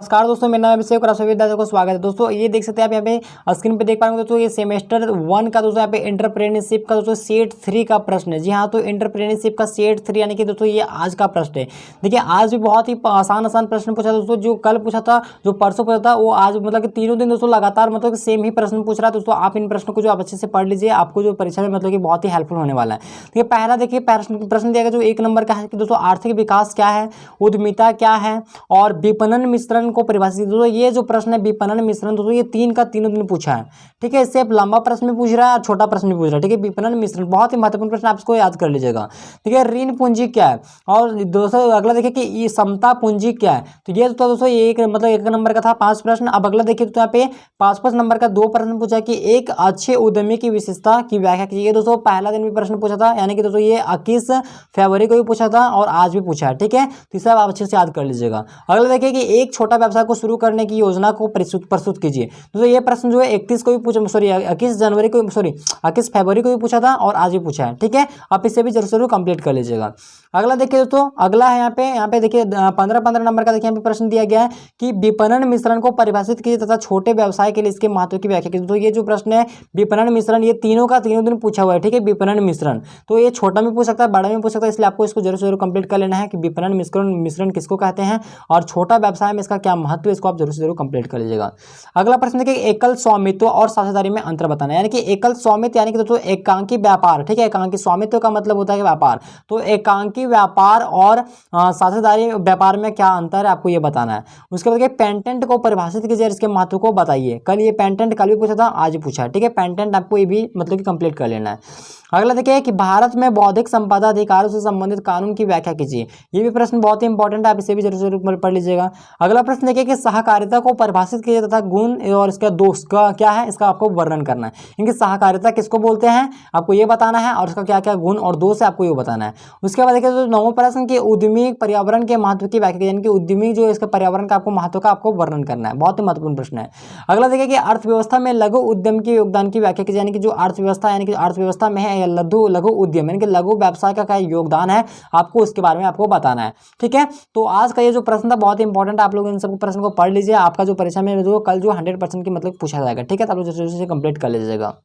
नमस्कार दोस्तों, मेरा नाम अभिषेक और आप सभी विद्यार्थियों को स्वागत है। दोस्तों ये देख सकते हैं आप यहाँ पे स्क्रीन पे देख पा रहे होंगे दोस्तों, ये सेमेस्टर 1 का दोस्तों यहाँ पे एंटरप्रेन्योरशिप का दोस्तों सेट 3 का प्रश्न है। जी हाँ, तो एंटरप्रेन्योरशिप का सेट 3 यानी कि दोस्तों ये आज का प्रश्न है। देखिए आज भी बहुत ही आसान प्रश्न पूछा दोस्तों, जो कल पूछा था, जो परसों पूछा था, वो आज मतलब कि तीनों दिन दोस्तों लगातार मतलब सेम ही प्रश्न पूछ रहा है। दोस्तों आप इन प्रश्नों को जो आप अच्छे से पढ़ लीजिए, आपको जो परीक्षा में मतलब कि बहुत ही हेल्पफुल होने वाला है। देखिए पहला देखिए प्रश्न दिया गया जो 1 नंबर का है कि दोस्तों आर्थिक विकास क्या है, उद्यमिता क्या है और विपणन मिश्रण को परिभाषित। दोस्तों ये जो प्रश्न है विपणन मिश्रण, दोस्तों ये 3 का तीनों दिन पूछा है। ठीक है, इससे लंबा प्रश्न भी पूछ रहा है और छोटा प्रश्न भी पूछ रहा है। ठीक है, विपणन मिश्रण बहुत ही महत्वपूर्ण प्रश्न, आप इसको याद कर लीजिएगा। ठीक है, ऋण पूंजी क्या है और दोस्तों अगला देखिए कि ये समता पूंजी क्या है। तो ये तो दोस्तों एक मतलब 1 नंबर का था 5 प्रश्न। अब अगला देखिए तो यहाँ पे 5 नंबर का 2 प्रश्न पूछा कि एक अच्छे उद्यमी की विशेषता की व्याख्या कीजिए। दोस्तों पहला दिन भी प्रश्न पूछा था, यानी कि दोस्तों ये 21 फरवरी को भी पूछा था और आज भी पूछा है। ठीक है, तो सब आप अच्छे से याद कर लीजिएगा। अगला देखिए कि एक छोटा व्यवसाय को शुरू करने की योजना को प्रस्तुत कीजिए। दोस्तों ये प्रश्न जो है 31 को भी पूछा, सॉरी 21 फरवरी को भी पूछा था और आज भी पूछा है। ठीक है, आप इसे भी जरूर कंप्लीट कर लीजिएगा। अगला देखिए दोस्तों, अगला है यहाँ पे देखिए 15 नंबर का देखिए यहाँ पे प्रश्न दिया गया है कि विपणन मिश्रण को परिभाषित कीजिए तथा छोटे व्यवसाय के लिए इसके महत्व की व्याख्या कीजिए। तो ये जो प्रश्न है विपणन मिश्रण, ये तीनों का तीनों दिन पूछा हुआ है। ठीक है, विपणन मिश्रण तो ये छोटा में पूछ सकता है, बड़ा में पूछ सकता है, इसलिए आपको इसको जरूर कंप्लीट कर लेना है कि विपणन मिश्रण किसको कहते हैं और छोटा व्यवसाय में इसका क्या महत्व है, इसको आप जरूर कंप्लीट कर लीजिएगा। अगला प्रश्न देखिए एकल स्वामित्व और साझेदारी में अंतर बताना है। यानी कि एकल स्वामित्व यानी कि दोस्तों एकांकी व्यापार। ठीक है, एकांकी स्वामित्व का मतलब होता है व्यापार, तो एकांकी व्यापार और साझेदारी व्यापार में क्या अंतर है आपको ये बताना है। उसके बाद पेटेंट को परिभाषित कीजिए, इसके महत्व को बताइए। कल ये पेटेंट कल भी पूछा था, आज भी पूछा है। ठीक है, पेटेंट आपको ये भी मतलब कि कंप्लीट कर लेना है। अगला देखिए कि भारत में बौद्धिक संपदा अधिकारों से संबंधित कानून की व्याख्या कीजिए। ये भी प्रश्न बहुत ही इंपॉर्टेंट है, आप इसे भी जरूर पढ़ लीजिएगा। अगला प्रश्न देखिए कि सहकारिता को परिभाषित कीजिए तथा गुण और इसका दोष का क्या है, इसका आपको वर्णन करना है। इनकी सहकारिता किसको बोलते हैं आपको ये बताना है और उसका क्या क्या गुण और दोष है आपको ये बताना है। उसके बाद देखिए तो 9वां प्रश्न कि उद्यमी पर्यावरण के महत्व की व्याख्या, यानी कि उद्यमी जो इसका पर्यावरण का आपको महत्व का आपको वर्णन करना है, बहुत ही महत्वपूर्ण प्रश्न है। अगला देखिए कि अर्थव्यवस्था में लघु उद्यम के योगदान की व्याख्या कीजिए। यानी कि जो अर्थव्यवस्था यानी कि अर्थव्यवस्था में है लघु उद्यम यानी कि लघु व्यवसाय का क्या योगदान है, आपको उसके बारे में आपको बताना है। ठीक है, तो आज का ये जो प्रश्न था बहुत ही इंपॉर्टेंट, आप लोग इन सब प्रश्न को पढ़ लीजिए। आपका जो परीक्षा में जो कल जो 100% की मतलब पूछा जाएगा। ठीक है, तो आप लोग जरूर से कंप्लीट कर लीजिएगा।